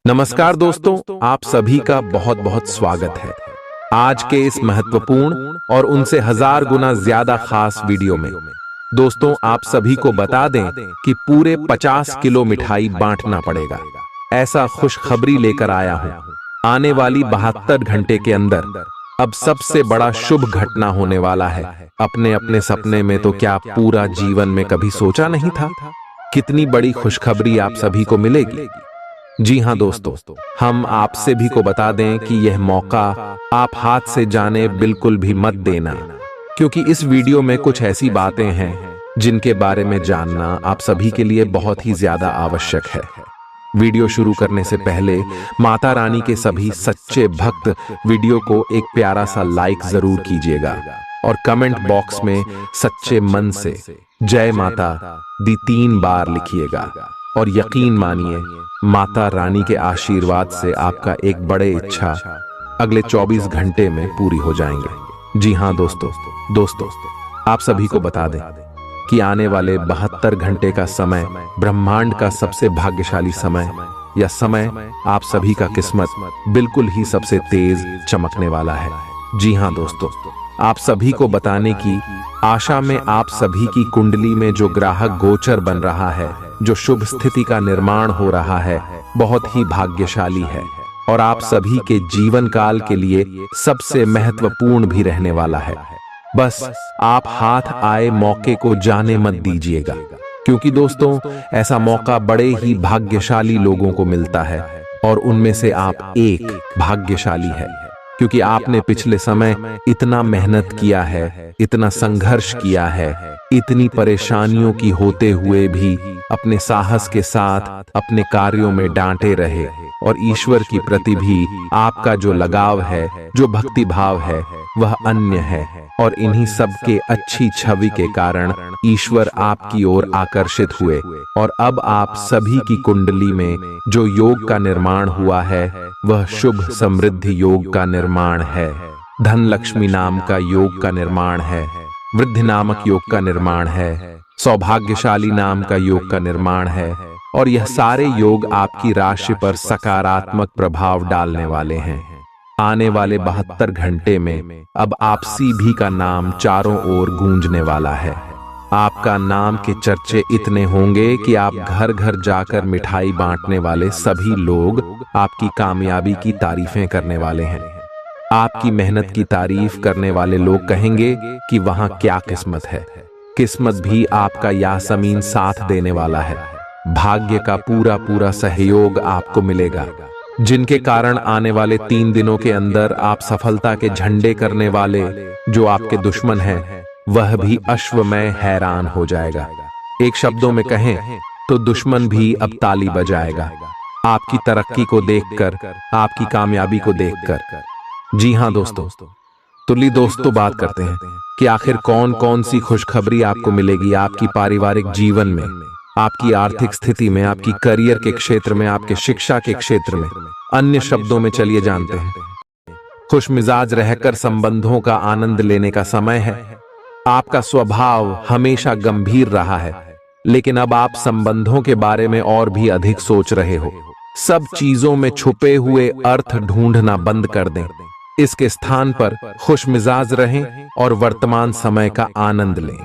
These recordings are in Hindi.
नमस्कार दोस्तों, आप सभी का बहुत बहुत स्वागत है आज के इस महत्वपूर्ण और उनसे हजार गुना ज्यादा खास वीडियो में। दोस्तों, आप सभी को बता दें कि पूरे 50 किलो मिठाई बांटना पड़ेगा। ऐसा खुशखबरी लेकर आया हूं। आने वाली 72 घंटे के अंदर अब सबसे बड़ा शुभ घटना होने वाला है। अपने अपने सपने में तो क्या पूरा जीवन में कभी सोचा नहीं था कितनी बड़ी खुशखबरी आप सभी को मिलेगी। जी हां दोस्तों, हम आपसे भी को बता दें कि यह मौका आप हाथ से जाने बिल्कुल भी मत देना, क्योंकि इस वीडियो में कुछ ऐसी बातें हैं जिनके बारे में जानना आप सभी के लिए बहुत ही ज्यादा आवश्यक है। वीडियो शुरू करने से पहले माता रानी के सभी सच्चे भक्त वीडियो को एक प्यारा सा लाइक जरूर कीजिएगा और कमेंट बॉक्स में सच्चे मन से जय माता दी 3 बार लिखिएगा। और यकीन मानिए, माता रानी के आशीर्वाद से आपका एक बड़े इच्छा अगले 24 घंटे में पूरी हो जाएंगे। जी हां दोस्तों, आप सभी को बता दें कि आने वाले 72 घंटे का समय ब्रह्मांड का सबसे भाग्यशाली समय या समय आप सभी का किस्मत बिल्कुल ही सबसे तेज चमकने वाला है। जी हां दोस्तों, आप सभी को बताने की आशा में आप सभी की कुंडली में जो ग्राहक गोचर बन रहा है, जो शुभ स्थिति का निर्माण हो रहा है, बहुत ही भाग्यशाली है और आप सभी के जीवन काल के लिए सबसे महत्वपूर्ण भी रहने वाला है। बस आप हाथ आए मौके को जाने मत दीजिएगा, क्योंकि दोस्तों ऐसा मौका बड़े ही भाग्यशाली लोगों को मिलता है और उनमें से आप एक भाग्यशाली है, क्योंकि आपने पिछले समय इतना मेहनत किया है, इतना संघर्ष किया है, इतनी परेशानियों की होते हुए भी अपने साहस के साथ अपने कार्यों में डांटे रहे और ईश्वर की प्रति भी आपका जो लगाव है, जो भक्ति भाव है, वह अन्य है और इन्हीं सब के अच्छी छवि के कारण ईश्वर आपकी ओर आकर्षित हुए और अब आप सभी की कुंडली में जो योग का निर्माण हुआ है, वह शुभ समृद्धि योग का निर्माण है, धन लक्ष्मी नाम का योग का निर्माण है, वृद्धि नामक योग का निर्माण है, सौभाग्यशाली नाम का योग का निर्माण है और यह सारे योग आपकी राशि पर सकारात्मक प्रभाव डालने वाले हैं। आने वाले 72 घंटे में अब आपसी भी का नाम चारों ओर गूंजने वाला है। आपका नाम के चर्चे इतने होंगे कि आप घर घर जाकर मिठाई बांटने वाले सभी लोग आपकी कामयाबी की तारीफें करने वाले हैं। आपकी मेहनत की तारीफ करने वाले लोग कहेंगे कि वहां क्या किस्मत है। किस्मत भी आपका यासमीन साथ देने वाला है। भाग्य का पूरा पूरा सहयोग आपको मिलेगा, जिनके कारण आने वाले 3 दिनों के अंदर आप सफलता के झंडे करने वाले जो आपके दुश्मन हैं, वह भी अश्वमय हैरान हो जाएगा। एक शब्दों में कहें तो दुश्मन भी अब ताली बजाएगा आपकी तरक्की को देखकर, आपकी कामयाबी को देखकर। जी हां दोस्तों, दोस्तों बात करते हैं कि आखिर कौन कौन सी खुशखबरी आपको मिलेगी आपकी पारिवारिक जीवन में, आपकी आर्थिक स्थिति में, आपकी करियर के क्षेत्र में, आपके शिक्षा के क्षेत्र में। अन्य शब्दों में चलिए जानते हैं। खुश मिजाज रहकर संबंधों का आनंद लेने का समय है। आपका स्वभाव हमेशा गंभीर रहा है, लेकिन अब आप संबंधों के बारे में और भी अधिक सोच रहे हो। सब चीजों में छुपे हुए अर्थ ढूंढना बंद कर दें। इसके स्थान पर खुश मिजाज रहें और वर्तमान समय का आनंद लें।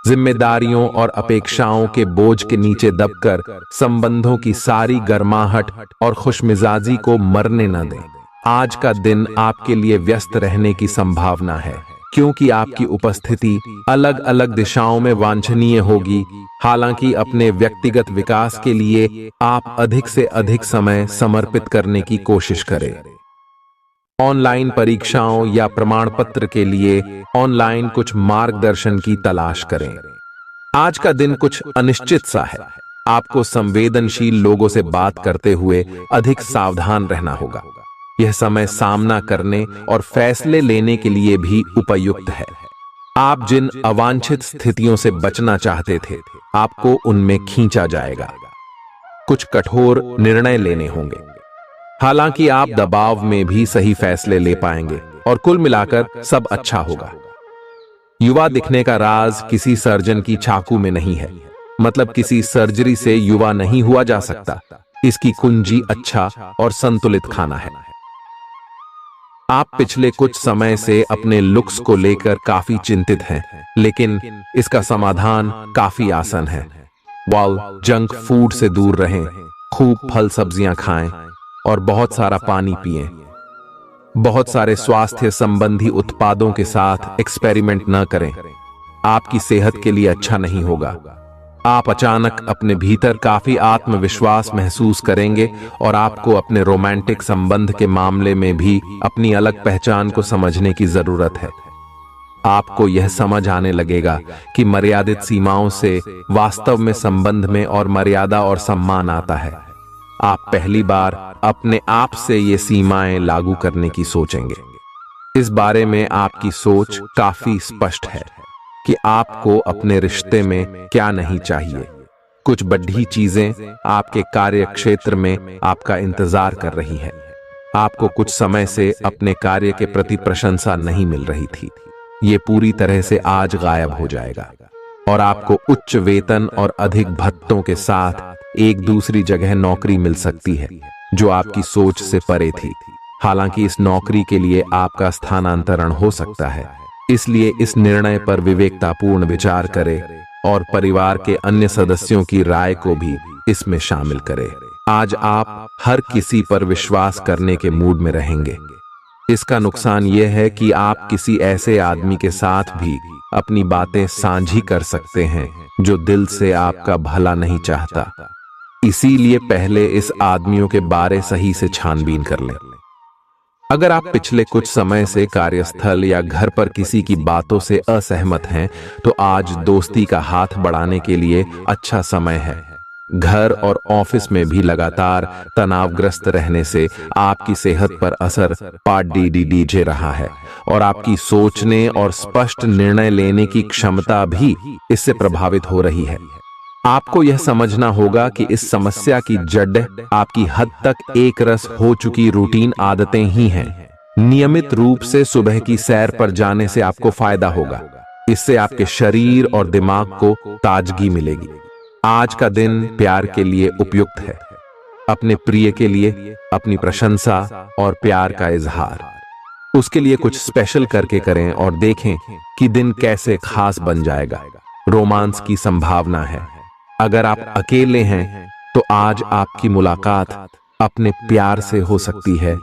जिम्मेदारियों और अपेक्षाओं के बोझ के नीचे दबकर संबंधों की सारी गर्माहट और खुशमिजाजी को मरने न दें। आज का दिन आपके लिए व्यस्त रहने की संभावना है, क्योंकि आपकी उपस्थिति अलग अलग दिशाओं में वांछनीय होगी। हालांकि अपने व्यक्तिगत विकास के लिए आप अधिक से अधिक समय समर्पित करने की कोशिश करें। ऑनलाइन परीक्षाओं या प्रमाण पत्र के लिए ऑनलाइन कुछ मार्गदर्शन की तलाश करें। आज का दिन कुछ अनिश्चित सा है। आपको संवेदनशील लोगों से बात करते हुए अधिक सावधान रहना होगा। यह समय सामना करने और फैसले लेने के लिए भी उपयुक्त है। आप जिन अवांछित स्थितियों से बचना चाहते थे, आपको उनमें खींचा जाएगा। कुछ कठोर निर्णय लेने होंगे। हालांकि आप दबाव में भी सही फैसले ले पाएंगे और कुल मिलाकर सब अच्छा होगा। युवा दिखने का राज किसी सर्जन की चाकू में नहीं है। मतलब किसी सर्जरी से युवा नहीं हुआ जा सकता। इसकी कुंजी अच्छा और संतुलित खाना है। आप पिछले कुछ समय से अपने लुक्स को लेकर काफी चिंतित हैं, लेकिन इसका समाधान काफी आसान है। जंक फूड से दूर रहें, खूब फल सब्जियां खाएं और बहुत सारा पानी पिएं। बहुत सारे स्वास्थ्य संबंधी उत्पादों के साथ एक्सपेरिमेंट न करें, आपकी सेहत के लिए अच्छा नहीं होगा। आप अचानक अपने भीतर काफी आत्मविश्वास महसूस करेंगे और आपको अपने रोमांटिक संबंध के मामले में भी अपनी अलग पहचान को समझने की जरूरत है। आपको यह समझ आने लगेगा कि मर्यादित सीमाओं से वास्तव में संबंध में और मर्यादा और सम्मान आता है। आप पहली बार अपने आप से ये सीमाएं लागू करने की सोचेंगे। इस बारे में आपकी सोच काफी स्पष्ट है कि आपको अपने रिश्ते में क्या नहीं चाहिए। कुछ बड़ी चीजें आपके कार्य क्षेत्र में आपका इंतजार कर रही हैं। आपको कुछ समय से अपने कार्य के प्रति प्रशंसा नहीं मिल रही थी। ये पूरी तरह से आज गायब हो जाएगा और आपको उच्च वेतन और अधिक भत्तों के साथ एक दूसरी जगह नौकरी मिल सकती है जो आपकी सोच से परे थी। हालांकि इस नौकरी के लिए आपका स्थानांतरण हो सकता है, इसलिए इस निर्णय पर विवेकतापूर्ण विचार करें और परिवार के अन्य सदस्यों की राय को भी इसमें शामिल करें। आज आप हर किसी पर विश्वास करने के मूड में रहेंगे। इसका नुकसान यह है कि आप किसी ऐसे आदमी के साथ भी अपनी बातें साझी कर सकते हैं जो दिल से आपका भला नहीं चाहता। इसीलिए पहले इस आदमियों के बारे सही से छानबीन कर लें। अगर आप पिछले कुछ समय से कार्यस्थल या घर पर किसी की बातों से असहमत हैं, तो आज दोस्ती का हाथ बढ़ाने के लिए अच्छा समय है। घर और ऑफिस में भी लगातार तनावग्रस्त रहने से आपकी सेहत पर असर पड़ रहा है और आपकी सोचने और स्पष्ट निर्णय लेने की क्षमता भी इससे प्रभावित हो रही है। आपको यह समझना होगा कि इस समस्या की जड़ आपकी हद तक एक रस हो चुकी रूटीन आदतें ही हैं। नियमित रूप से सुबह की सैर पर जाने से आपको फायदा होगा। इससे आपके शरीर और दिमाग को ताजगी मिलेगी। आज का दिन प्यार के लिए उपयुक्त है। अपने प्रिय के लिए अपनी प्रशंसा और प्यार का इजहार उसके लिए कुछ स्पेशल करके करें और देखें कि दिन कैसे खास बन जाएगा। रोमांस की संभावना है। अगर आप अकेले हैं तो आज आपकी मुलाकात अपने प्यार से हो सकती है,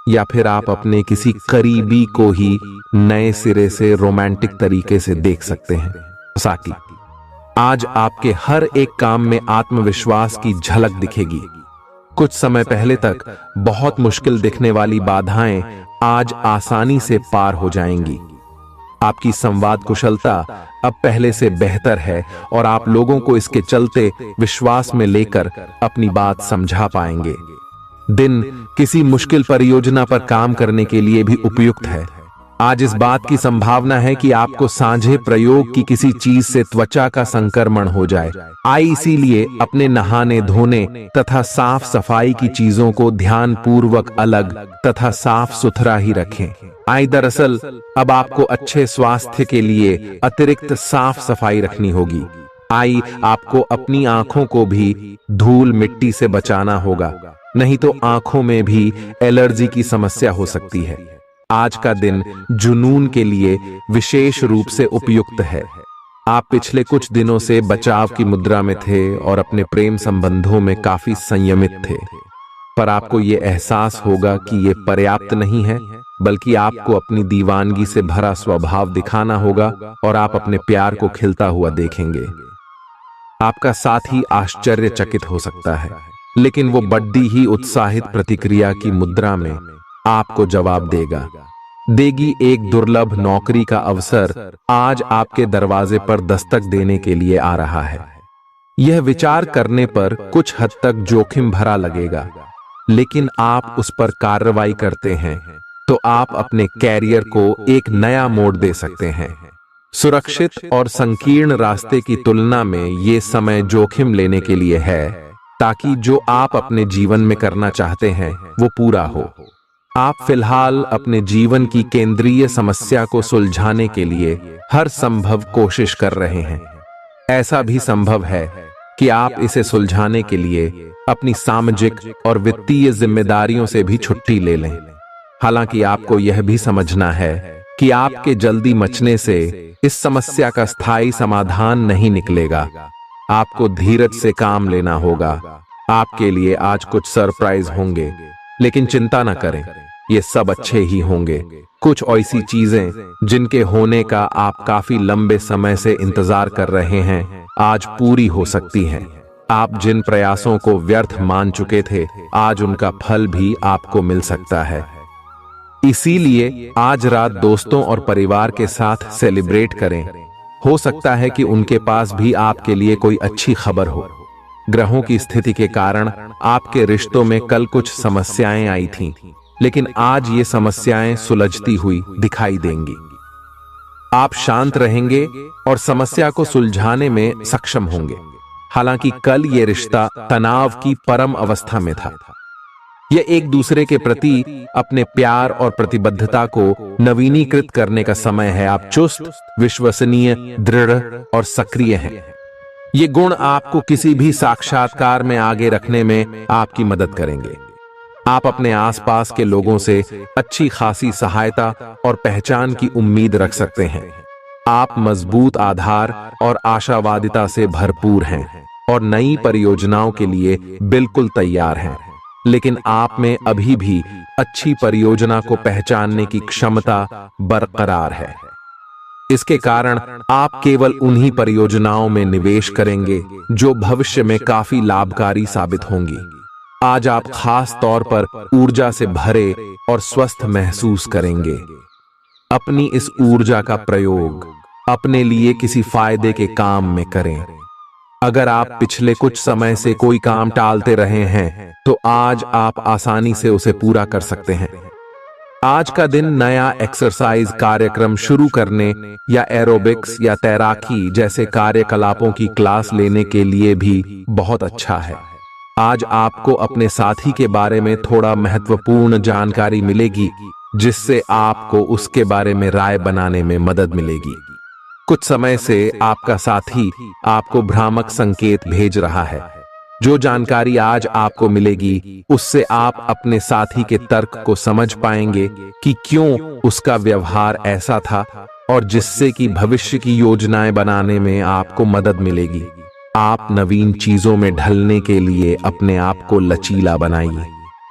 या फिर आप अपने किसी करीबी को ही नए सिरे से रोमांटिक तरीके से देख सकते हैं। साकी, आज आपके हर एक काम में आत्मविश्वास की झलक दिखेगी। कुछ समय पहले तक बहुत मुश्किल दिखने वाली बाधाएं आज आसानी से पार हो जाएंगी। आपकी संवाद कुशलता अब पहले से बेहतर है और आप लोगों को इसके चलते विश्वास में लेकर अपनी बात समझा पाएंगे। दिन किसी मुश्किल परियोजना पर काम करने के लिए भी उपयुक्त है। आज इस बात की संभावना है कि आपको साझे प्रयोग की किसी चीज से त्वचा का संक्रमण हो जाए। इसीलिए अपने नहाने धोने तथा साफ सफाई की चीजों को ध्यान पूर्वक अलग तथा साफ सुथरा ही रखें। दरअसल अब आपको अच्छे स्वास्थ्य के लिए अतिरिक्त साफ सफाई रखनी होगी। आपको अपनी आंखों को भी धूल मिट्टी से बचाना होगा, नहीं तो आंखों में भी एलर्जी की समस्या हो सकती है। आज का दिन जुनून के लिए विशेष रूप से उपयुक्त है। आप पिछले कुछ दिनों से बचाव की मुद्रा में थे और अपने प्रेम संबंधों में काफी संयमित थे, पर आपको ये एहसास होगा कि ये पर्याप्त नहीं है, बल्कि आपको अपनी दीवानगी से भरा स्वभाव दिखाना होगा और आप अपने प्यार को खिलता हुआ देखेंगे। आपका साथी आश्चर्यचकित हो सकता है, लेकिन वो बड़ी ही उत्साहित प्रतिक्रिया की मुद्रा में आपको जवाब देगी। एक दुर्लभ नौकरी का अवसर आज आपके दरवाजे पर दस्तक देने के लिए आ रहा है। यह विचार करने पर कुछ हद तक जोखिम भरा लगेगा, लेकिन आप उस पर कार्रवाई करते हैं तो आप अपने कैरियर को एक नया मोड़ दे सकते हैं। सुरक्षित और संकीर्ण रास्ते की तुलना में ये समय जोखिम लेने के लिए है, ताकि जो आप अपने जीवन में करना चाहते हैं वो पूरा हो। आप फिलहाल अपने जीवन की केंद्रीय समस्या को सुलझाने के लिए हर संभव कोशिश कर रहे हैं। ऐसा भी संभव है कि आप इसे सुलझाने के लिए अपनी सामाजिक और वित्तीय जिम्मेदारियों से भी छुट्टी ले लें। हालांकि आपको यह भी समझना है कि आपके जल्दी मचने से इस समस्या का स्थायी समाधान नहीं निकलेगा। आपको धीरज से काम लेना होगा। आपके लिए आज कुछ सरप्राइज होंगे, लेकिन चिंता न करें, ये सब अच्छे ही होंगे। कुछ ऐसी चीजें जिनके होने का आप काफी लंबे समय से इंतजार कर रहे हैं, आज पूरी हो सकती हैं। आप जिन प्रयासों को व्यर्थ मान चुके थे, आज उनका फल भी आपको मिल सकता है। इसीलिए आज रात दोस्तों और परिवार के साथ सेलिब्रेट करें। हो सकता है कि उनके पास भी आपके लिए कोई अच्छी खबर हो। ग्रहों की स्थिति के कारण आपके रिश्तों में कल कुछ समस्याएं आई थीं, लेकिन आज ये समस्याएं सुलझती हुई दिखाई देंगी। आप शांत रहेंगे और समस्या को सुलझाने में सक्षम होंगे। हालांकि कल ये रिश्ता तनाव की परम अवस्था में था। यह एक दूसरे के प्रति अपने प्यार और प्रतिबद्धता को नवीनीकृत करने का समय है। आप चुस्त, विश्वसनीय, दृढ़ और सक्रिय हैं। ये गुण आपको किसी भी साक्षात्कार में आगे रखने में आपकी मदद करेंगे। आप अपने आसपास के लोगों से अच्छी खासी सहायता और पहचान की उम्मीद रख सकते हैं। आप मजबूत आधार और आशावादिता से भरपूर हैं और नई परियोजनाओं के लिए बिल्कुल तैयार हैं। लेकिन आप में अभी भी अच्छी परियोजना को पहचानने की क्षमता बरकरार है। इसके कारण आप केवल उन्हीं परियोजनाओं में निवेश करेंगे जो भविष्य में काफी लाभकारी साबित होंगी। आज आप खास तौर पर ऊर्जा से भरे और स्वस्थ महसूस करेंगे। अपनी इस ऊर्जा का प्रयोग अपने लिए किसी फायदे के काम में करें। अगर आप पिछले कुछ समय से कोई काम टालते रहे हैं, तो आज आप आसानी से उसे पूरा कर सकते हैं। आज का दिन नया एक्सरसाइज कार्यक्रम शुरू करने या एरोबिक्स या तैराकी जैसे कार्यकलापों की क्लास लेने के लिए भी बहुत अच्छा है। आज आपको अपने साथी के बारे में थोड़ा महत्वपूर्ण जानकारी मिलेगी, जिससे आपको उसके बारे में राय बनाने में मदद मिलेगी। कुछ समय से आपका साथी आपको भ्रामक संकेत भेज रहा है। जो जानकारी आज आपको मिलेगी, उससे आप अपने साथी के तर्क को समझ पाएंगे कि क्यों उसका व्यवहार ऐसा था, और जिससे कि भविष्य की योजनाएं बनाने में आपको मदद मिलेगी। आप नवीन चीजों में ढलने के लिए अपने आप को लचीला बनाइए।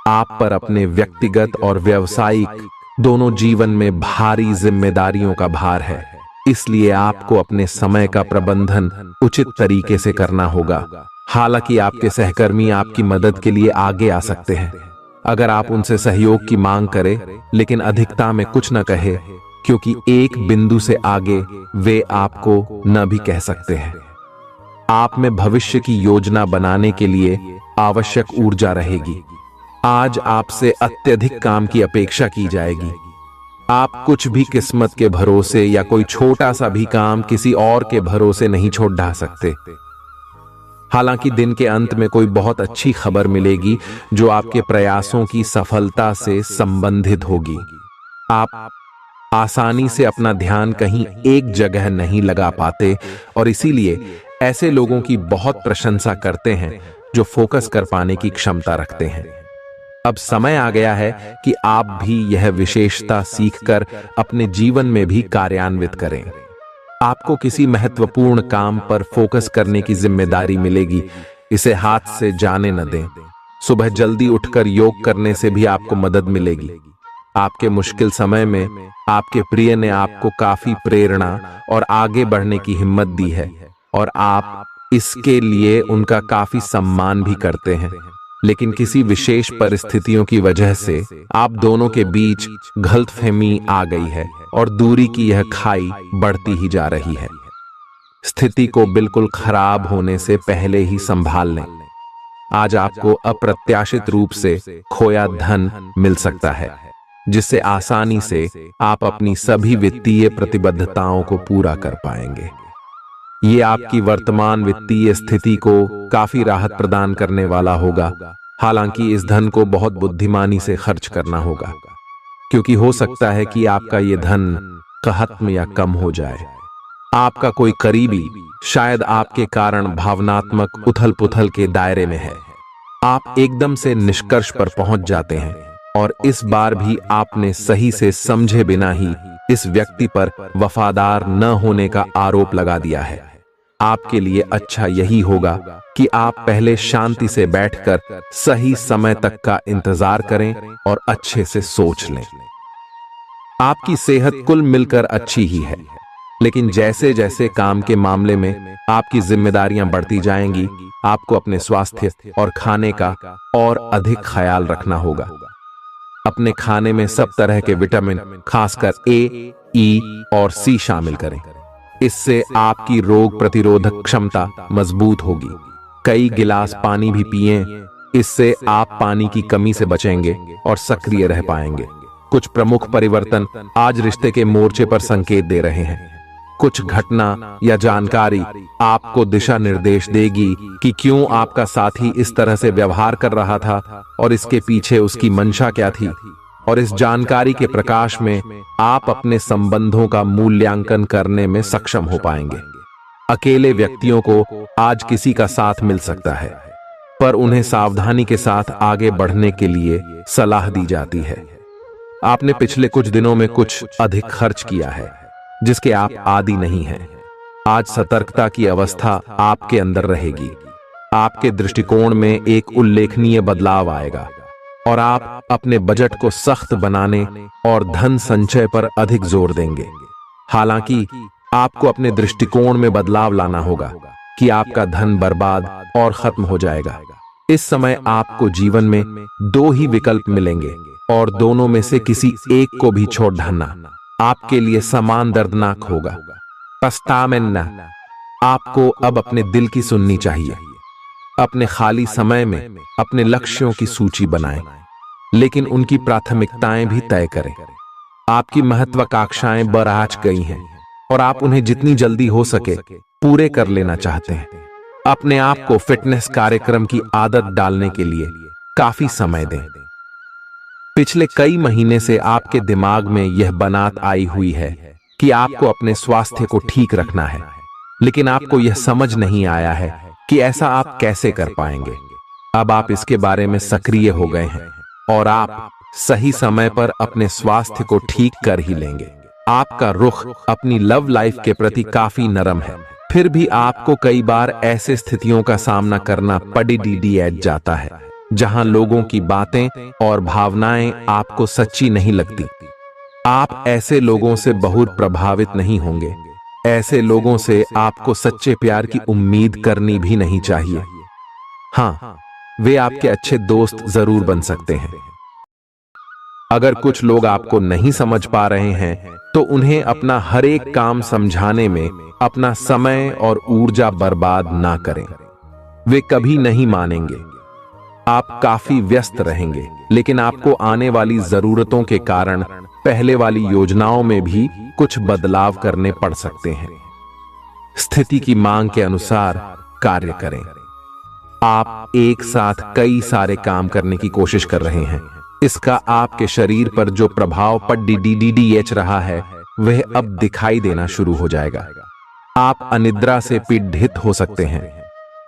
आप पर अपने व्यक्तिगत और व्यावसायिक दोनों जीवन में भारी जिम्मेदारियों का भार है, इसलिए आपको अपने समय का प्रबंधन उचित तरीके से करना होगा। हालांकि आपके सहकर्मी आपकी मदद के लिए आगे आ सकते हैं अगर आप उनसे सहयोग की मांग करें, लेकिन अधिकता में कुछ न कहे, क्योंकि एक बिंदु से आगे वे आपको न भी कह सकते हैं। आप में भविष्य की योजना बनाने के लिए आवश्यक ऊर्जा रहेगी। आज आपसे अत्यधिक काम की अपेक्षा की जाएगी। आप कुछ भी किस्मत के भरोसे या कोई छोटा सा भी काम किसी और के भरोसे नहीं छोड़ ढा सकते। हालांकि दिन के अंत में कोई बहुत अच्छी खबर मिलेगी जो आपके प्रयासों की सफलता से संबंधित होगी। आप आसानी से अपना ध्यान कहीं एक जगह नहीं लगा पाते, और इसीलिए ऐसे लोगों की बहुत प्रशंसा करते हैं जो फोकस कर पाने की क्षमता रखते हैं। अब समय आ गया है कि आप भी यह विशेषता सीखकर अपने जीवन में भी कार्यान्वित करें। आपको किसी महत्वपूर्ण काम पर फोकस करने की जिम्मेदारी मिलेगी। इसे हाथ से जाने न दें। सुबह जल्दी उठकर योग करने से भी आपको मदद मिलेगी। आपके मुश्किल समय में आपके प्रिय ने आपको काफी प्रेरणा और आगे बढ़ने की हिम्मत दी है, और आप इसके लिए उनका काफी सम्मान भी करते हैं। लेकिन किसी विशेष परिस्थितियों की वजह से आप दोनों के बीच गलतफहमी आ गई है और दूरी की यह खाई बढ़ती ही जा रही है। स्थिति को बिल्कुल खराब होने से पहले ही संभाल लें। आज आपको अप्रत्याशित रूप से खोया धन मिल सकता है, जिससे आसानी से आप अपनी सभी वित्तीय प्रतिबद्धताओं को पूरा कर पाएंगे। ये आपकी वर्तमान वित्तीय स्थिति को काफी राहत प्रदान करने वाला होगा। हालांकि इस धन को बहुत बुद्धिमानी से खर्च करना होगा, क्योंकि हो सकता है कि आपका ये धन खत्म या कम हो जाए। आपका कोई करीबी शायद आपके कारण भावनात्मक उथल पुथल के दायरे में है। आप एकदम से निष्कर्ष पर पहुंच जाते हैं और इस बार भी आपने सही से समझे बिना ही इस व्यक्ति पर वफादार न होने का आरोप लगा दिया है। आपके लिए अच्छा यही होगा कि आप पहले शांति से बैठकर सही समय तक का इंतजार करें और अच्छे से सोच लें। आपकी सेहत कुल मिलकर अच्छी ही है, लेकिन जैसे जैसे काम के मामले में आपकी जिम्मेदारियां बढ़ती जाएंगी, आपको अपने स्वास्थ्य और खाने का और अधिक ख्याल रखना होगा। अपने खाने में सब तरह के विटामिन, खासकर ए, ई और सी शामिल करें। इससे आपकी रोग प्रतिरोधक क्षमता मजबूत होगी। कई गिलास पानी भी पिएं, इससे आप पानी की कमी से बचेंगे और सक्रिय रह पाएंगे। कुछ प्रमुख परिवर्तन आज रिश्ते के मोर्चे पर संकेत दे रहे हैं। कुछ घटना या जानकारी आपको दिशा निर्देश देगी कि क्यों आपका साथी इस तरह से व्यवहार कर रहा था और इसके पीछे उसकी मंशा क्या थी। और इस जानकारी के प्रकाश में आप अपने संबंधों का मूल्यांकन करने में सक्षम हो पाएंगे। अकेले व्यक्तियों को आज किसी का साथ मिल सकता है, पर उन्हें सावधानी के साथ आगे बढ़ने के लिए सलाह दी जाती है। आपने पिछले कुछ दिनों में कुछ अधिक खर्च किया है, जिसके आप आदी नहीं हैं। आज सतर्कता की अवस्था आपके अंदर रहेगी। आपके दृष्टिकोण में एक उल्लेखनीय बदलाव आएगा और आप अपने बजट को सख्त बनाने और धन संचय पर अधिक जोर देंगे। हालांकि आपको अपने दृष्टिकोण में बदलाव लाना होगा कि आपका धन बर्बाद और खत्म हो जाएगा। इस समय आपको जीवन में दो ही विकल्प मिलेंगे और दोनों में से किसी एक को भी छोड़ डालना आपके लिए समान दर्दनाक होगा। पछतावें। आपको अब अपने दिल की सुननी चाहिए। अपने खाली समय में अपने लक्ष्यों की सूची बनाएं, लेकिन उनकी प्राथमिकताएं भी तय करें। आपकी महत्वाकांक्षाएं बराज गई हैं और आप उन्हें जितनी जल्दी हो सके पूरे कर लेना चाहते हैं। अपने आप को फिटनेस कार्यक्रम की आदत डालने के लिए काफी समय दें। पिछले कई महीने से आपके दिमाग में यह बनात आई हुई है कि आपको अपने स्वास्थ्य को ठीक रखना है, लेकिन आपको यह समझ नहीं आया है कि ऐसा आप कैसे कर पाएंगे। अब आप इसके बारे में सक्रिय हो गए हैं और आप सही समय पर अपने स्वास्थ्य को ठीक कर ही लेंगे। आपका रुख अपनी लव लाइफ के प्रति काफी नरम है, फिर भी आपको कई बार ऐसे स्थितियों का सामना करना पड़ जाता है जहां लोगों की बातें और भावनाएं आपको सच्ची नहीं लगती। आप ऐसे लोगों से बहुत प्रभावित नहीं होंगे। ऐसे लोगों से आपको सच्चे प्यार की उम्मीद करनी भी नहीं चाहिए। हाँ, वे आपके अच्छे दोस्त जरूर बन सकते हैं। अगर कुछ लोग आपको नहीं समझ पा रहे हैं तो उन्हें अपना हर एक काम समझाने में अपना समय और ऊर्जा बर्बाद ना करें। वे कभी नहीं मानेंगे। आप काफी व्यस्त रहेंगे, लेकिन आपको आने वाली जरूरतों के कारण पहले वाली योजनाओं में भी कुछ बदलाव करने पड़ सकते हैं। स्थिति की मांग के अनुसार कार्य करें। आप एक साथ कई सारे काम करने की कोशिश कर रहे हैं। इसका आपके शरीर पर जो प्रभाव पड़ रहा है वह अब दिखाई देना शुरू हो जाएगा। आप अनिद्रा से पीड़ित हो सकते हैं।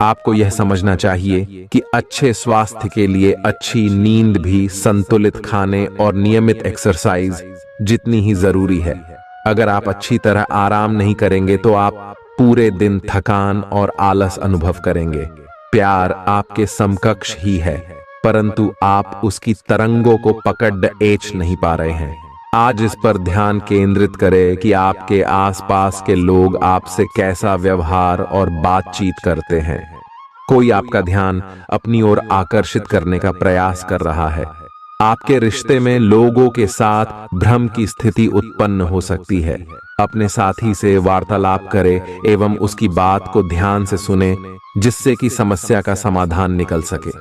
आपको यह समझना चाहिए कि अच्छे स्वास्थ्य के लिए अच्छी नींद भी संतुलित खाने और नियमित एक्सरसाइज जितनी ही जरूरी है। अगर आप अच्छी तरह आराम नहीं करेंगे तो आप पूरे दिन थकान और आलस अनुभव करेंगे। प्यार आपके समकक्ष ही है, परंतु आप उसकी तरंगों को पकड़ नहीं पा रहे हैं। आज इस पर ध्यान केंद्रित करें कि आपके आसपास के लोग आपसे कैसा व्यवहार और बातचीत करते हैं। कोई आपका ध्यान अपनी ओर आकर्षित करने का प्रयास कर रहा है। आपके रिश्ते में लोगों के साथ भ्रम की स्थिति उत्पन्न हो सकती है। अपने साथी से वार्तालाप करें एवं उसकी बात को ध्यान से सुने, जिससे कि समस्या का समाधान निकल सके।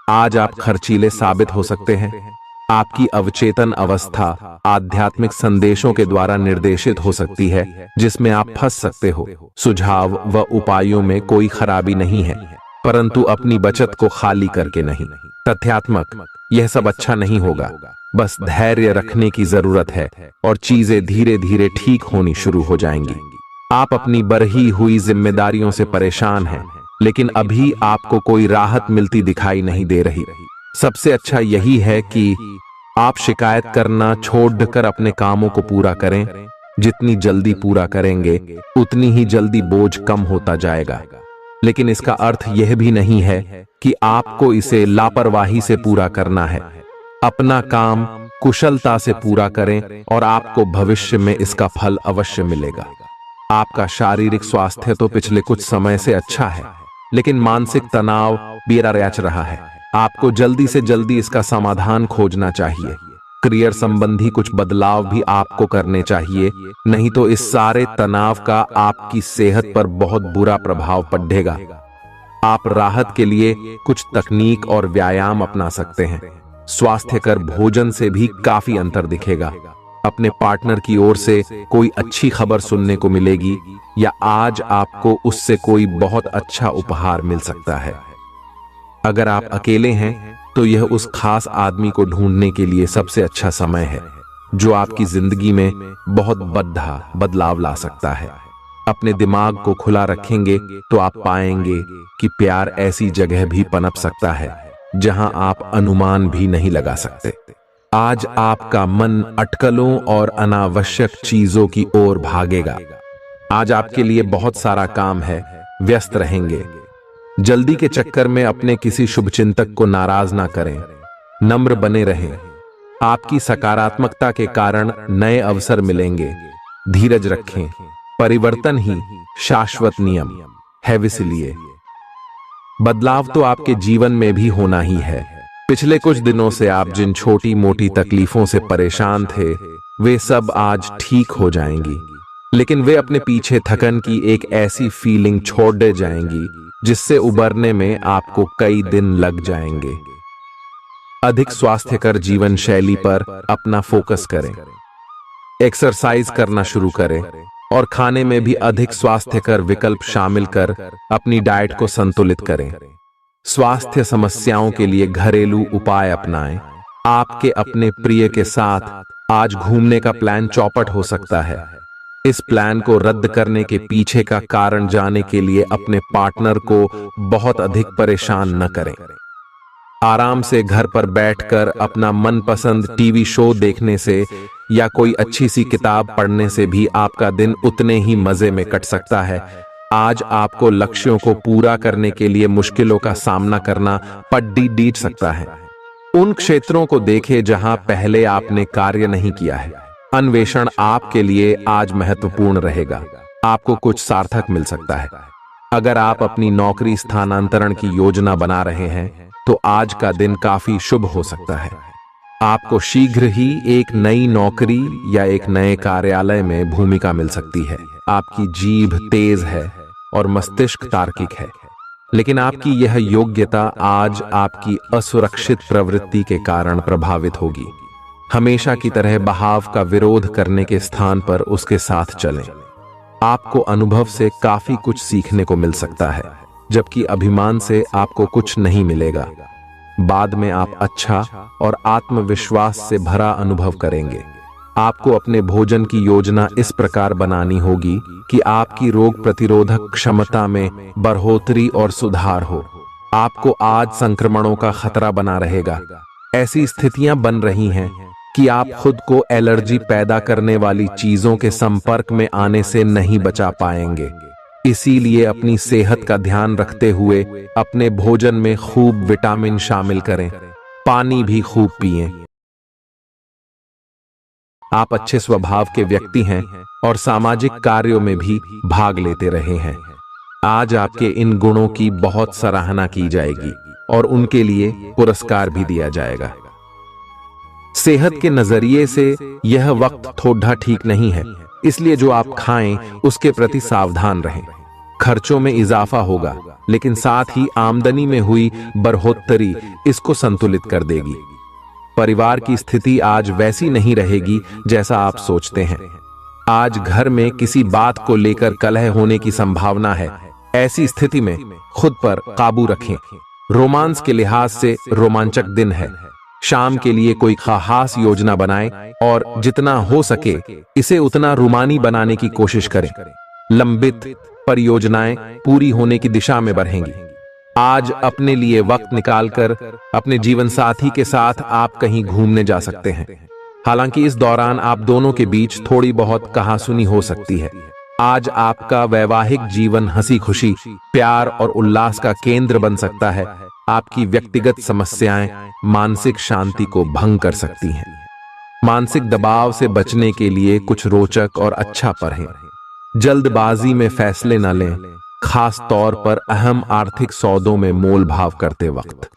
आज आप खर्चीले साबित हो सकते हैं। आपकी अवचेतन अवस्था आध्यात्मिक संदेशों के द्वारा निर्देशित हो सकती है, जिसमें आप फंस सकते हो। सुझाव व उपायों में कोई खराबी नहीं है, परंतु अपनी बचत को खाली करके नहीं। तथ्यात्मक, यह सब अच्छा नहीं होगा। बस धैर्य रखने की जरूरत है और चीजें धीरे धीरे ठीक होनी शुरू हो जाएंगी। आप अपनी बढ़ी हुई जिम्मेदारियों से परेशान हैं, लेकिन अभी आपको कोई राहत मिलती दिखाई नहीं दे रही। सबसे अच्छा यही है कि आप शिकायत करना छोड़कर अपने कामों को पूरा करें। जितनी जल्दी पूरा करेंगे उतनी ही जल्दी बोझ कम होता जाएगा। लेकिन इसका अर्थ यह भी नहीं है कि आपको इसे लापरवाही से पूरा करना है। अपना काम कुशलता से पूरा करें और आपको भविष्य में इसका फल अवश्य मिलेगा। आपका शारीरिक स्वास्थ्य तो पिछले कुछ समय से अच्छा है, लेकिन मानसिक तनाव बेरा रच रहा है। आपको जल्दी से जल्दी इसका समाधान खोजना चाहिए। करियर संबंधी कुछ बदलाव भी आपको करने चाहिए, नहीं तो इस सारे तनाव का आपकी सेहत पर बहुत बुरा प्रभाव पड़ेगा। आप राहत के लिए कुछ तकनीक और व्यायाम अपना सकते हैं। स्वास्थ्यकर भोजन से भी काफी अंतर दिखेगा। अपने पार्टनर की ओर से कोई अच्छी खबर सुनने को मिलेगी या आज आपको उससे कोई बहुत अच्छा उपहार मिल सकता है। अगर आप अकेले हैं तो यह उस खास आदमी को ढूंढने के लिए सबसे अच्छा समय है जो आपकी जिंदगी में बहुत बड़ा बदलाव ला सकता है। अपने दिमाग को खुला रखेंगे तो आप पाएंगे कि प्यार ऐसी जगह भी पनप सकता है जहां आप अनुमान भी नहीं लगा सकते। आज आपका मन अटकलों और अनावश्यक चीजों की ओर भागेगा। आज आपके लिए बहुत सारा काम है, व्यस्त रहेंगे। जल्दी के चक्कर में अपने किसी शुभचिंतक को नाराज ना करें, नम्र बने रहें। आपकी सकारात्मकता के कारण नए अवसर मिलेंगे। धीरज रखें, परिवर्तन ही शाश्वत नियम है, इसलिए बदलाव तो आपके जीवन में भी होना ही है। पिछले कुछ दिनों से आप जिन छोटी मोटी तकलीफों से परेशान थे वे सब आज ठीक हो जाएंगी, लेकिन वे अपने पीछे थकन की एक ऐसी फीलिंग छोड़ दे जाएंगी जिससे उबरने में आपको कई दिन लग जाएंगे। अधिक स्वास्थ्यकर जीवन शैली पर अपना फोकस करें, एक्सरसाइज करना शुरू करें और खाने में भी अधिक स्वास्थ्यकर विकल्प शामिल कर अपनी डाइट को संतुलित करें। स्वास्थ्य समस्याओं के लिए घरेलू उपाय अपनाएं। आपके अपने प्रिय के साथ आज घूमने का प्लान चौपट हो सकता है। इस प्लान को रद्द करने के पीछे का कारण जानने के लिए अपने पार्टनर को बहुत अधिक परेशान न करें। आराम से घर पर बैठकर अपना मनपसंद टीवी शो देखने से या कोई अच्छी सी किताब पढ़ने से भी आपका दिन उतने ही मजे में कट सकता है। आज आपको लक्ष्यों को पूरा करने के लिए मुश्किलों का सामना करना पड़ सकता है। उन क्षेत्रों को देखें जहां पहले आपने कार्य नहीं किया है। अन्वेषण आपके लिए आज महत्वपूर्ण रहेगा। आपको कुछ सार्थक मिल सकता है। अगर आप अपनी नौकरी स्थानांतरण की योजना बना रहे हैं तो आज का दिन काफी शुभ हो सकता है। आपको शीघ्र ही एक नई नौकरी या एक नए कार्यालय में भूमिका मिल सकती है। आपकी जीभ तेज है और मस्तिष्क तार्किक है, लेकिन आपकी यह योग्यता आज आपकी असुरक्षित प्रवृत्ति के कारण प्रभावित होगी। हमेशा की तरह बहाव का विरोध करने के स्थान पर उसके साथ चलें। आपको अनुभव से काफी कुछ सीखने को मिल सकता है, जबकि अभिमान से आपको कुछ नहीं मिलेगा। बाद में आप अच्छा और आत्मविश्वास से भरा अनुभव करेंगे। आपको अपने भोजन की योजना इस प्रकार बनानी होगी कि आपकी रोग प्रतिरोधक क्षमता में बढ़ोतरी और सुधार हो। आपको आज संक्रमणों का खतरा बना रहेगा। ऐसी स्थितियां बन रही हैं कि आप खुद को एलर्जी पैदा करने वाली चीजों के संपर्क में आने से नहीं बचा पाएंगे। इसीलिए अपनी सेहत का ध्यान रखते हुए अपने भोजन में खूब विटामिन शामिल करें। पानी भी खूब पिएं। आप अच्छे स्वभाव के व्यक्ति हैं और सामाजिक कार्यों में भी भाग लेते रहे हैं। आज आपके इन गुणों की बहुत सराहना की जाएगी और उनके लिए पुरस्कार भी दिया जाएगा। सेहत के नजरिए से यह वक्त थोड़ा ठीक नहीं है, इसलिए जो आप खाएं उसके प्रति सावधान रहें। खर्चों में इजाफा होगा, लेकिन साथ ही आमदनी में हुई बढ़ोतरी इसको संतुलित कर देगी। परिवार की स्थिति आज वैसी नहीं रहेगी जैसा आप सोचते हैं। आज घर में किसी बात को लेकर कलह होने की संभावना है। ऐसी स्थिति में खुद पर काबू रखें। रोमांस के लिहाज से रोमांचक दिन है। शाम के लिए कोई खास योजना बनाएं और जितना हो सके इसे उतना रूमानी बनाने की कोशिश करें। लंबित परियोजनाएं पूरी होने की दिशा में बढ़ेंगी। आज अपने लिए वक्त निकालकर अपने जीवन साथी के साथ आप कहीं घूमने जा सकते हैं। हालांकि इस दौरान आप दोनों के बीच थोड़ी बहुत कहासुनी हो सकती है। आज आपका वैवाहिक जीवन हंसी खुशी, प्यार और उल्लास का केंद्र बन सकता है। आपकी व्यक्तिगत समस्याएं मानसिक शांति को भंग कर सकती हैं। मानसिक दबाव से बचने के लिए कुछ रोचक और अच्छा पढ़ें। जल्दबाजी में फैसले न लें, खास तौर पर अहम आर्थिक सौदों में मोल भाव करते वक्त।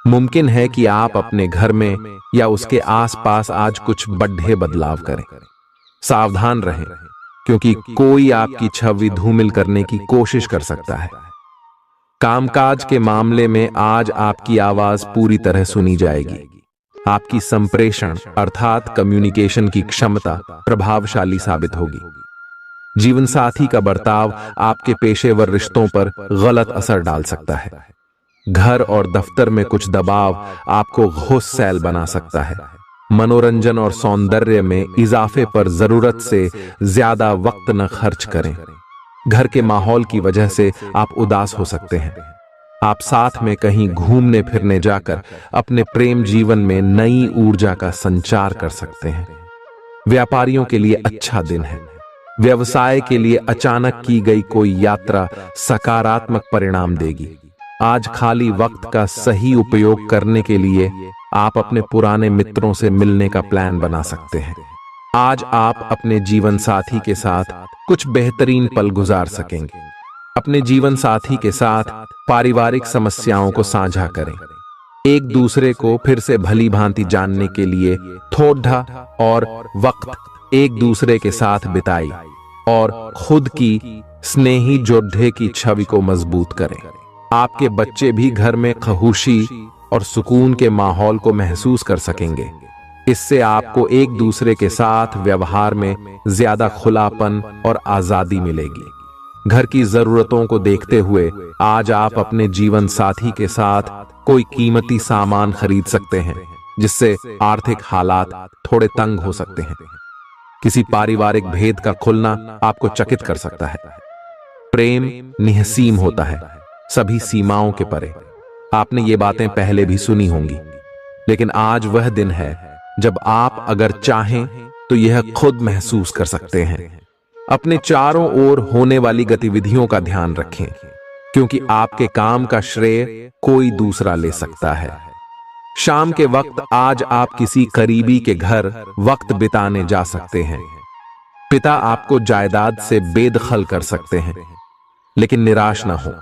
मुमकिन है कि आप अपने घर में या उसके आसपास आज कुछ बड़े बदलाव करें। सावधान रहें, क्योंकि कोई आपकी छवि धूमिल करने की कोशिश कर सकता है। कामकाज के मामले में आज आपकी आवाज पूरी तरह सुनी जाएगी। आपकी संप्रेषण अर्थात कम्युनिकेशन की क्षमता प्रभावशाली साबित होगी। जीवन साथी का बर्ताव आपके पेशेवर रिश्तों पर गलत असर डाल सकता है। घर और दफ्तर में कुछ दबाव आपको गुस्सैल बना सकता है। मनोरंजन और सौंदर्य में इजाफे पर जरूरत से ज्यादा वक्त न खर्च करें। घर के माहौल की वजह से आप उदास हो सकते हैं। आप साथ में कहीं घूमने फिरने जाकर अपने प्रेम जीवन में नई ऊर्जा का संचार कर सकते हैं। व्यापारियों के लिए अच्छा दिन है। व्यवसाय के लिए अचानक की गई कोई यात्रा सकारात्मक परिणाम देगी। आज खाली वक्त का सही उपयोग करने के लिए आप अपने पुराने मित्रों से मिलने का प्लान बना सकते हैं। आज आप अपने जीवन साथी के साथ कुछ बेहतरीन पल गुजार सकेंगे। अपने जीवन साथी के साथ पारिवारिक समस्याओं को साझा करें। एक दूसरे को फिर से भली भांति जानने के लिए थोड़ा और वक्त एक दूसरे के साथ बिताई और खुद की स्नेही जोड़े की छवि को मजबूत करें। आपके बच्चे भी घर में खहुशी और सुकून के माहौल को महसूस कर सकेंगे। इससे आपको एक दूसरे के साथ व्यवहार में ज्यादा खुलापन और आजादी मिलेगी। घर की जरूरतों को देखते हुए आज आप अपने जीवन साथी के साथ कोई कीमती सामान खरीद सकते हैं, जिससे आर्थिक हालात थोड़े तंग हो सकते हैं। किसी पारिवारिक भेद का खुलना आपको चकित कर सकता है। प्रेम निहसीम होता है, सभी सीमाओं के परे। आपने ये बातें पहले भी सुनी होंगी, लेकिन आज वह दिन है जब आप अगर चाहें तो यह खुद महसूस कर सकते हैं। अपने चारों ओर होने वाली गतिविधियों का ध्यान रखें, क्योंकि आपके काम का श्रेय कोई दूसरा ले सकता है। शाम के वक्त आज आप किसी करीबी के घर वक्त बिताने जा सकते हैं। पिता आपको जायदाद से बेदखल कर सकते हैं, लेकिन निराश ना हो।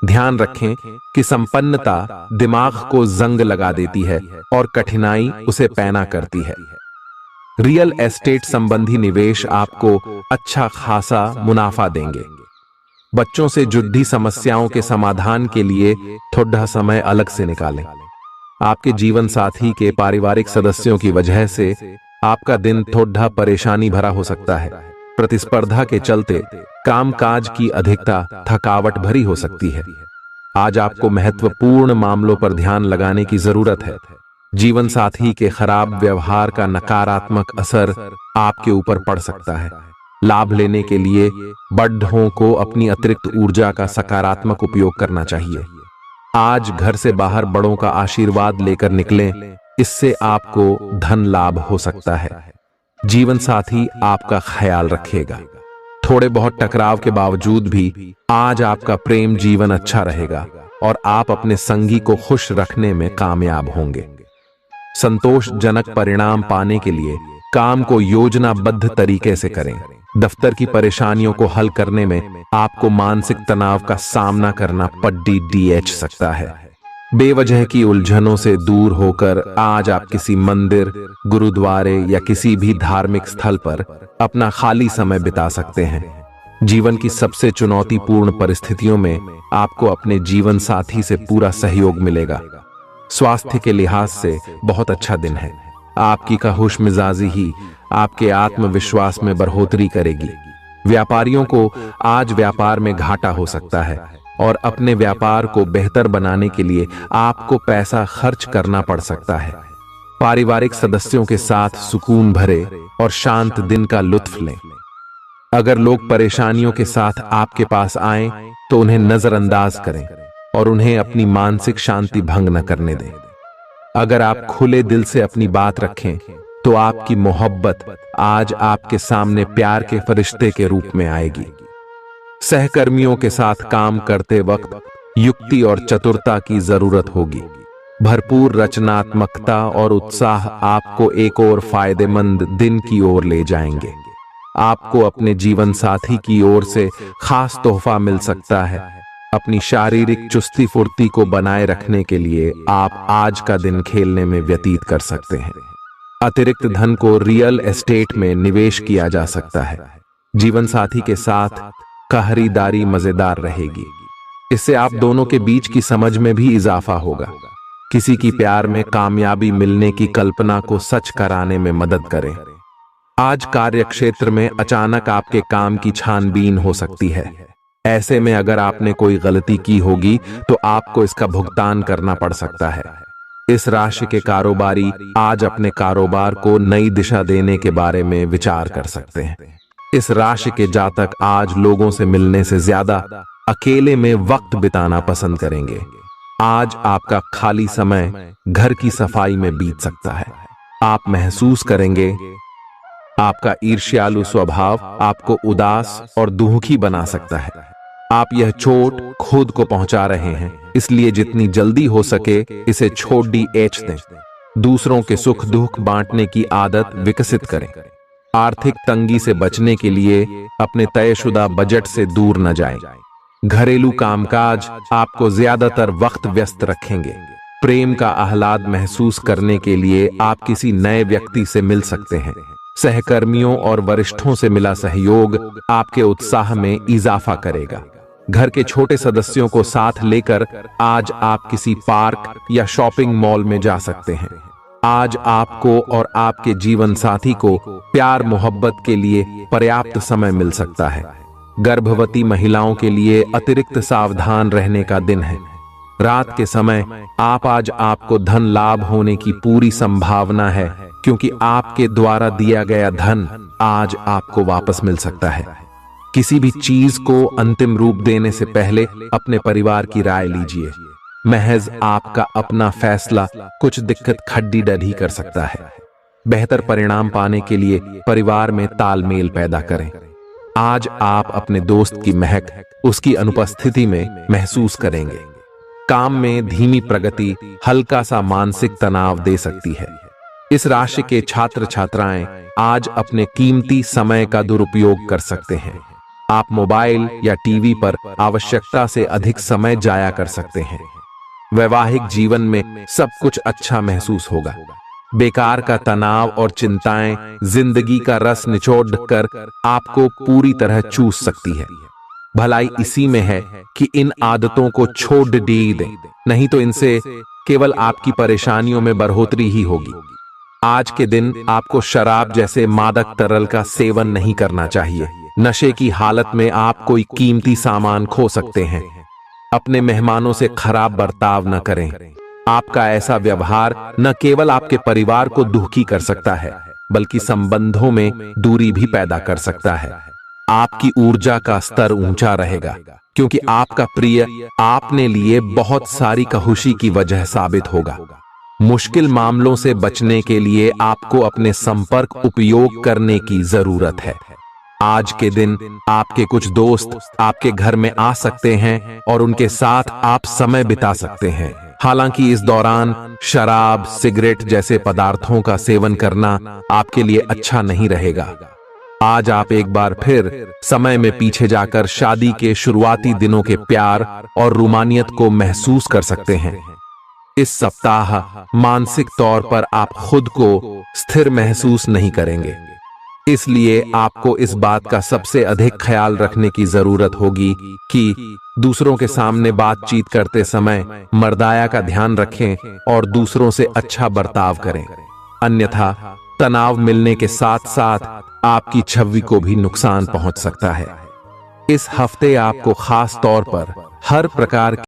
ध्यान रखें कि संपन्नता दिमाग को जंग लगा देती है और कठिनाई उसे पैना करती है। रियल एस्टेट संबंधी निवेश आपको अच्छा खासा मुनाफा देंगे। बच्चों से जुड़ी समस्याओं के समाधान के लिए थोड़ा समय अलग से निकालें। आपके जीवन साथी के पारिवारिक सदस्यों की वजह से आपका दिन थोड़ा परेशानी भरा हो सकता है। प्रतिस्पर्धा के चलते कामकाज की अधिकता थकावट भरी हो सकती है। आज आपको महत्वपूर्ण मामलों पर ध्यान लगाने की जरूरत है। जीवन साथी के खराब व्यवहार का नकारात्मक असर आपके ऊपर पड़ सकता है। लाभ लेने के लिए बड़ों को अपनी अतिरिक्त ऊर्जा का सकारात्मक उपयोग करना चाहिए। आज घर से बाहर बड़ों का आशीर्वाद लेकर निकलें, इससे आपको धन लाभ हो सकता है। जीवन साथी आपका ख्याल रखेगा। थोड़े बहुत टकराव के बावजूद भी आज आपका प्रेम जीवन अच्छा रहेगा और आप अपने संगी को खुश रखने में कामयाब होंगे। संतोषजनक परिणाम पाने के लिए काम को योजनाबद्ध तरीके से करें। दफ्तर की परेशानियों को हल करने में आपको मानसिक तनाव का सामना करना पड़ सकता है। बेवजह की उलझनों से दूर होकर आज आप किसी मंदिर, गुरुद्वारे या किसी भी धार्मिक स्थल पर अपना खाली समय बिता सकते हैं। जीवन की सबसे चुनौतीपूर्ण परिस्थितियों में आपको अपने जीवन साथी से पूरा सहयोग मिलेगा। स्वास्थ्य के लिहाज से बहुत अच्छा दिन है। आपकी खुश मिजाजी ही आपके आत्मविश्वास में बढ़ोतरी करेगी। व्यापारियों को आज व्यापार में घाटा हो सकता है और अपने व्यापार को बेहतर बनाने के लिए आपको पैसा खर्च करना पड़ सकता है। पारिवारिक सदस्यों के साथ सुकून भरे और शांत दिन का लुत्फ लें। अगर लोग परेशानियों के साथ आपके पास आएं तो उन्हें नजरअंदाज करें और उन्हें अपनी मानसिक शांति भंग न करने दें। अगर आप खुले दिल से अपनी बात रखें तो आपकी मोहब्बत आज आपके सामने प्यार के फरिश्ते के रूप में आएगी। सहकर्मियों के साथ काम करते वक्त युक्ति और चतुरता की जरूरत होगी। भरपूर रचनात्मकता और उत्साह आपको एक और फायदेमंद दिन की ओर ले जाएंगे। आपको अपने जीवन साथी की ओर से खास तोहफा मिल सकता है। अपनी शारीरिक चुस्ती फुर्ती को बनाए रखने के लिए आप आज का दिन खेलने में व्यतीत कर सकते हैं। अतिरिक्त धन को रियल एस्टेट में निवेश किया जा सकता है। जीवन साथी के साथ खरीदारी मजेदार रहेगी। इससे आप दोनों के बीच की समझ में भी इजाफा होगा। किसी की प्यार में कामयाबी मिलने की कल्पना को सच कराने में मदद करें। आज कार्यक्षेत्र में अचानक आपके काम की छानबीन हो सकती है। ऐसे में अगर आपने कोई गलती की होगी तो आपको इसका भुगतान करना पड़ सकता है। इस राशि के कारोबारी आज अपने कारोबार को नई दिशा देने के बारे में विचार कर सकते हैं। इस राशि के जातक आज लोगों से मिलने से ज्यादा अकेले में वक्त बिताना पसंद करेंगे। आज आपका खाली समय घर की सफाई में बीत सकता है। आप महसूस करेंगे आपका ईर्ष्यालु स्वभाव आपको उदास और दुखी बना सकता है। आप यह चोट खुद को पहुंचा रहे हैं, इसलिए जितनी जल्दी हो सके इसे छोड़ दें। दूसरों के सुख दुख बांटने की आदत विकसित करें। आर्थिक तंगी से बचने के लिए अपने तयशुदा बजट से दूर न जाएं। घरेलू कामकाज आपको ज्यादातर वक्त व्यस्त रखेंगे। प्रेम का आह्लाद महसूस करने के लिए आप किसी नए व्यक्ति से मिल सकते हैं। सहकर्मियों और वरिष्ठों से मिला सहयोग आपके उत्साह में इजाफा करेगा। घर के छोटे सदस्यों को साथ लेकर आज आप किसी पार्क या शॉपिंग मॉल में जा सकते हैं। आज आपको और आपके जीवन साथी को प्यार मोहब्बत के लिए पर्याप्त समय मिल सकता है। गर्भवती महिलाओं के लिए अतिरिक्त सावधान रहने का दिन है। रात के समय आज आपको धन लाभ होने की पूरी संभावना है, क्योंकि आपके द्वारा दिया गया धन आज आपको वापस मिल सकता है। किसी भी चीज को अंतिम रूप देने से पहले अपने परिवार की राय लीजिए। महज आपका अपना फैसला कुछ दिक्कत खड्डी डढ़ी कर सकता है। बेहतर परिणाम पाने के लिए परिवार में तालमेल पैदा करें। आज आप अपने दोस्त की महक उसकी अनुपस्थिति में महसूस करेंगे। काम में धीमी प्रगति हल्का सा मानसिक तनाव दे सकती है। इस राशि के छात्र छात्राएं आज अपने कीमती समय का दुरुपयोग कर सकते हैं। आप मोबाइल या टीवी पर आवश्यकता से अधिक समय जाया कर सकते हैं। वैवाहिक जीवन में सब कुछ अच्छा महसूस होगा। बेकार का तनाव और चिंताएं जिंदगी का रस निचोड़ कर आपको पूरी तरह चूस सकती है। भलाई इसी में है कि इन आदतों को छोड़ दें, नहीं तो इनसे केवल आपकी परेशानियों में बढ़ोतरी ही होगी। आज के दिन आपको शराब जैसे मादक तरल का सेवन नहीं करना चाहिए। नशे की हालत में आप कोई कीमती सामान खो सकते हैं। अपने मेहमानों से खराब बर्ताव न करें। आपका ऐसा व्यवहार न केवल आपके परिवार को दुखी कर सकता है, बल्कि संबंधों में दूरी भी पैदा कर सकता है। आपकी ऊर्जा का स्तर ऊंचा रहेगा, क्योंकि आपका प्रिय आपने लिए बहुत सारी खुशी की वजह साबित होगा। मुश्किल मामलों से बचने के लिए आपको अपने संपर्क उपयोग करने की जरूरत है। आज के दिन आपके कुछ दोस्त आपके घर में आ सकते हैं और उनके साथ आप समय बिता सकते हैं। हालांकि इस दौरान शराब, सिगरेट जैसे पदार्थों का सेवन करना आपके लिए अच्छा नहीं रहेगा। आज आप एक बार फिर समय में पीछे जाकर शादी के शुरुआती दिनों के प्यार और रोमानियत को महसूस कर सकते हैं। इस सप्ताह मानसिक तौर पर आप खुद को स्थिर महसूस नहीं करेंगे, इसलिए आपको इस बात का सबसे अधिक ख्याल रखने की जरूरत होगी कि दूसरों के सामने बातचीत करते समय मर्दाया का ध्यान रखें और दूसरों से अच्छा बर्ताव करें। अन्यथा तनाव मिलने के साथ साथ आपकी छवि को भी नुकसान पहुंच सकता है। इस हफ्ते आपको खास तौर पर हर प्रकार